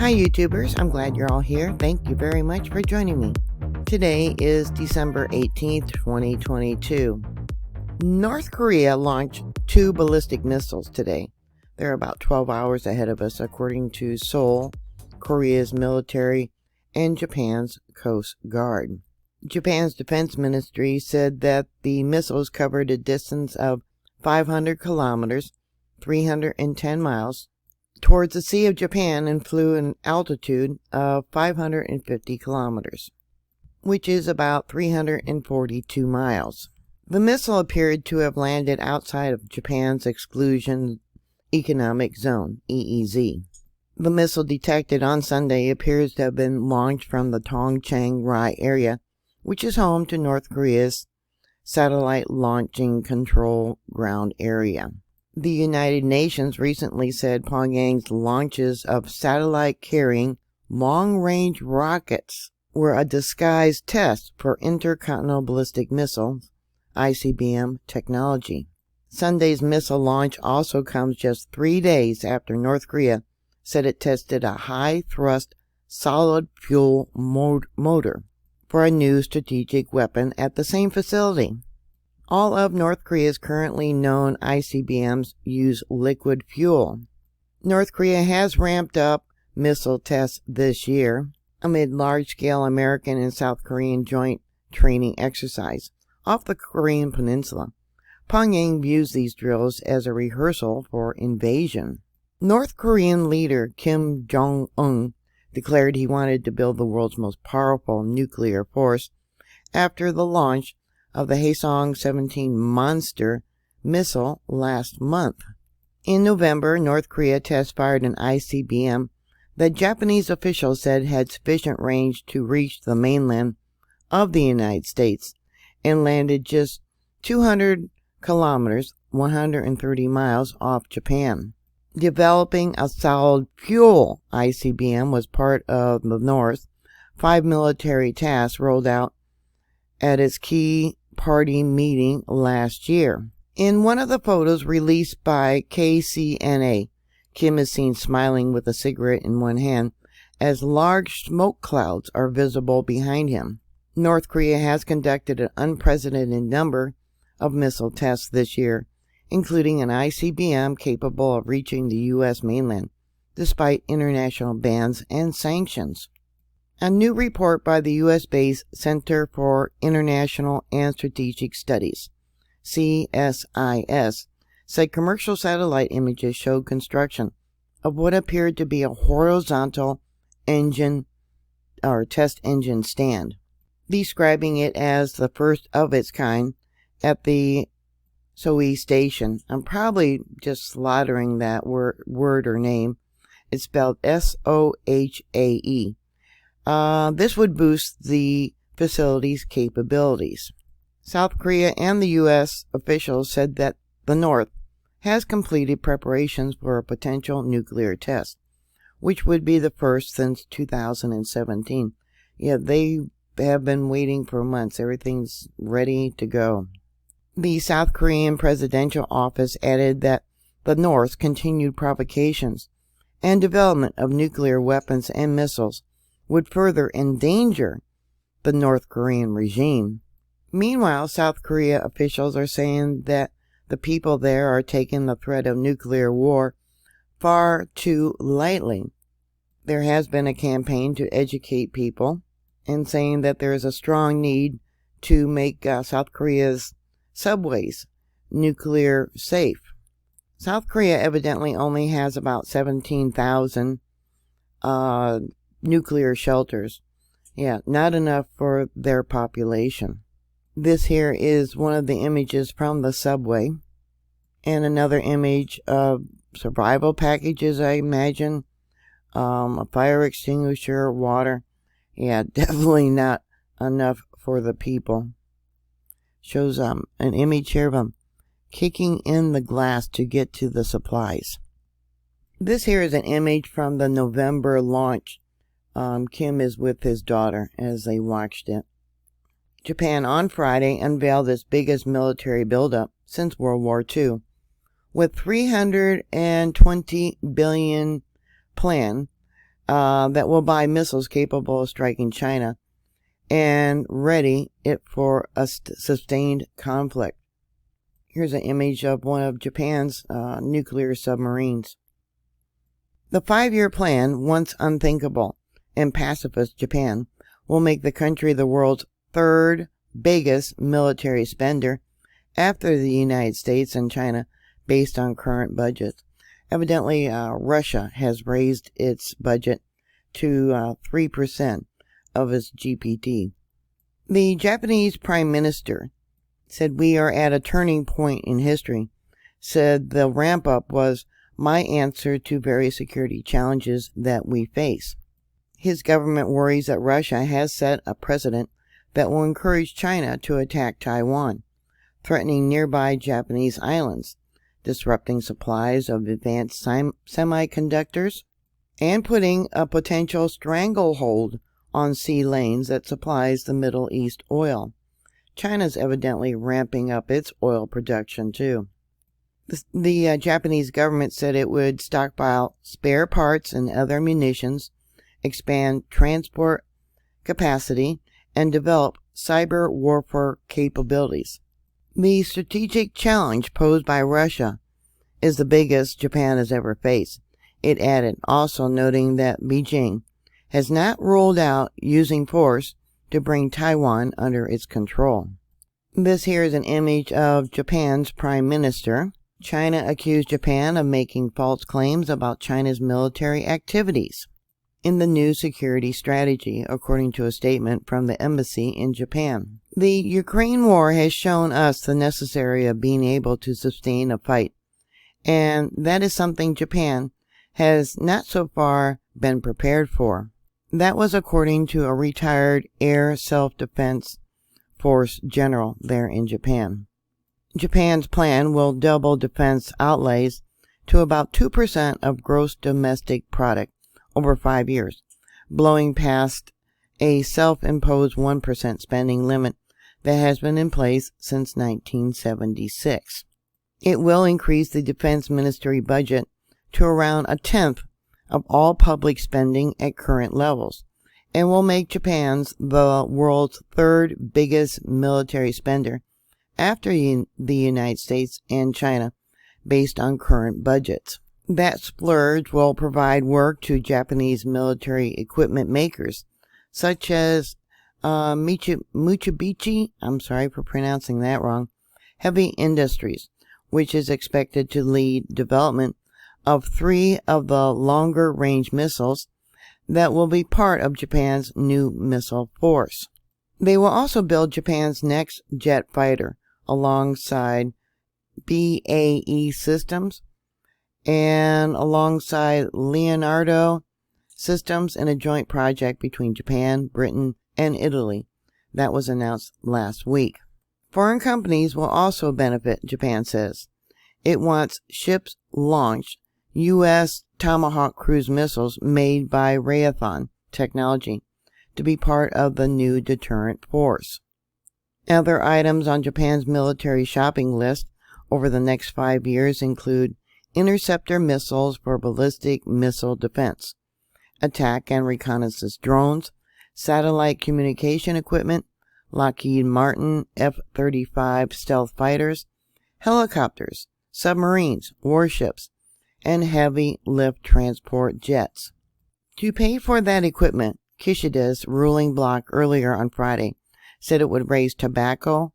Hi YouTubers, I'm glad you're all here. Thank you very much for joining me. Today is December 18th, 2022. North Korea launched 2 ballistic missiles today. They're about 12 hours ahead of us according to Seoul, Korea's military, and Japan's Coast Guard. Japan's defense ministry said that the missiles covered a distance of 500 kilometers, 310 miles, towards the Sea of Japan and flew an altitude of 550 kilometers, which is about 342 miles. The missile appeared to have landed outside of Japan's Exclusion Economic Zone, EEZ. The missile detected on Sunday appears to have been launched from the Tongchang-ri area, which is home to North Korea's satellite launching control ground area. The United Nations recently said Pyongyang's launches of satellite-carrying long-range rockets were a disguised test for intercontinental ballistic missiles, ICBM technology. Sunday's missile launch also comes just 3 days after North Korea said it tested a high-thrust solid-fuel motor for a new strategic weapon at the same facility. All of North Korea's currently known ICBMs use liquid fuel. North Korea has ramped up missile tests this year amid large-scale American and South Korean joint training exercise off the Korean peninsula. Pyongyang views these drills as a rehearsal for invasion. North Korean leader Kim Jong-un declared he wanted to build the world's most powerful nuclear force after the launch of the Haesong-17 monster missile last month. In November, North Korea test-fired an ICBM that Japanese officials said had sufficient range to reach the mainland of the United States and landed just 200 kilometers, 130 miles off Japan. Developing a solid-fuel ICBM was part of the North's 5 military tasks rolled out at its key party meeting last year. In one of the photos released by KCNA, Kim is seen smiling with a cigarette in one hand as large smoke clouds are visible behind him. North Korea has conducted an unprecedented number of missile tests this year, including an ICBM capable of reaching the U.S. mainland, despite international bans and sanctions. A new report by the U.S.-based Center for International and Strategic Studies, CSIS, said commercial satellite images showed construction of what appeared to be a horizontal engine or test engine stand, describing it as the first of its kind at the Sohae station. I'm probably just slaughtering that word or name. It's spelled Sohae. This would boost the facility's capabilities. South Korea and the U.S. officials said that the North has completed preparations for a potential nuclear test, which would be the first since 2017. Yeah, they have been waiting for months. Everything's ready to go. The South Korean presidential office added that the North's continued provocations and development of nuclear weapons and missiles would further endanger the North Korean regime. Meanwhile, South Korea officials are saying that the people there are taking the threat of nuclear war far too lightly. There has been a campaign to educate people and saying that there is a strong need to make South Korea's subways nuclear safe. South Korea evidently only has about 17,000 nuclear shelters. Yeah, not enough for their population. This here is one of the images from the subway, and another image of survival packages, I imagine, a fire extinguisher, water. Yeah, definitely not enough for the people. Shows an image here of them kicking in the glass to get to the supplies. This here is an image from the November launch. Kim is with his daughter as they watched it. Japan on Friday unveiled its biggest military buildup since World War II, with $320 billion plan that will buy missiles capable of striking China and ready it for a sustained conflict. Here's an image of one of Japan's nuclear submarines. The 5-year plan, once unthinkable in pacifist Japan, will make the country the world's third biggest military spender after the United States and China based on current budgets. Evidently, Russia has raised its budget to 3% of its GDP. The Japanese Prime Minister said, "We are at a turning point in history," said the ramp-up was my answer to various security challenges that we face. His government worries that Russia has set a precedent that will encourage China to attack Taiwan, threatening nearby Japanese islands, disrupting supplies of advanced semiconductors, and putting a potential stranglehold on sea lanes that supplies the Middle East oil. China's evidently ramping up its oil production too. The Japanese government said it would stockpile spare parts and other munitions, expand transport capacity, and develop cyber warfare capabilities. The strategic challenge posed by Russia is the biggest Japan has ever faced, it added, also noting that Beijing has not ruled out using force to bring Taiwan under its control. This here is an image of Japan's Prime Minister. China accused Japan of making false claims about China's military activities in the new security strategy, according to a statement from the embassy in Japan. The Ukraine war has shown us the necessity of being able to sustain a fight, and that is something Japan has not so far been prepared for. That was according to a retired Air Self-Defense Force general there in Japan. Japan's plan will double defense outlays to about 2% of gross domestic product over 5 years, blowing past a self-imposed 1% spending limit that has been in place since 1976. It will increase the defense ministry budget to around a tenth of all public spending at current levels, and will make Japan's the world's third biggest military spender after the United States and China based on current budgets. That splurge will provide work to Japanese military equipment makers such as Mitsubishi, I'm sorry for pronouncing that wrong, Heavy Industries, which is expected to lead development of 3 of the longer-range missiles that will be part of Japan's new missile force. They will also build Japan's next jet fighter alongside BAE Systems and alongside Leonardo Systems in a joint project between Japan, Britain, and Italy that was announced last week. Foreign companies will also benefit, Japan says. It wants ships launched U.S. Tomahawk cruise missiles made by Raytheon Technology to be part of the new deterrent force. Other items on Japan's military shopping list over the next 5 years include interceptor missiles for ballistic missile defense, attack and reconnaissance drones, satellite communication equipment, Lockheed Martin F-35 stealth fighters, helicopters, submarines, warships, and heavy lift transport jets. To pay for that equipment, Kishida's ruling bloc earlier on Friday said it would raise tobacco,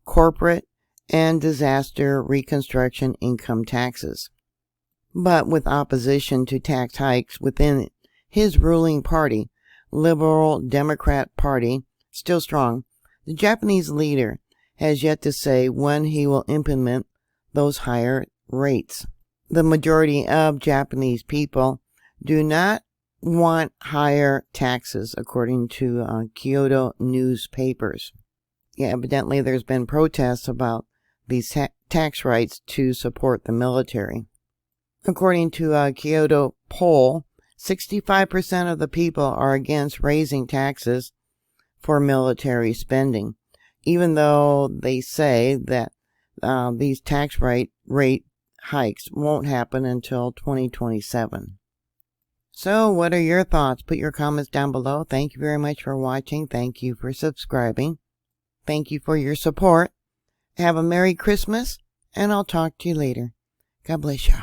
corporate, and disaster reconstruction income taxes. But with opposition to tax hikes within his ruling party, Liberal Democrat Party, still strong, the Japanese leader has yet to say when he will implement those higher rates. The majority of Japanese people do not want higher taxes, according to Kyoto newspapers. Yeah, evidently there's been protests about these tax rights to support the military. According to a Kyoto poll, 65% of the people are against raising taxes for military spending, even though they say that these tax rate hikes won't happen until 2027. So what are your thoughts? Put your comments down below. Thank you very much for watching. Thank you for subscribing. Thank you for your support. Have a Merry Christmas, and I'll talk to you later. God bless you.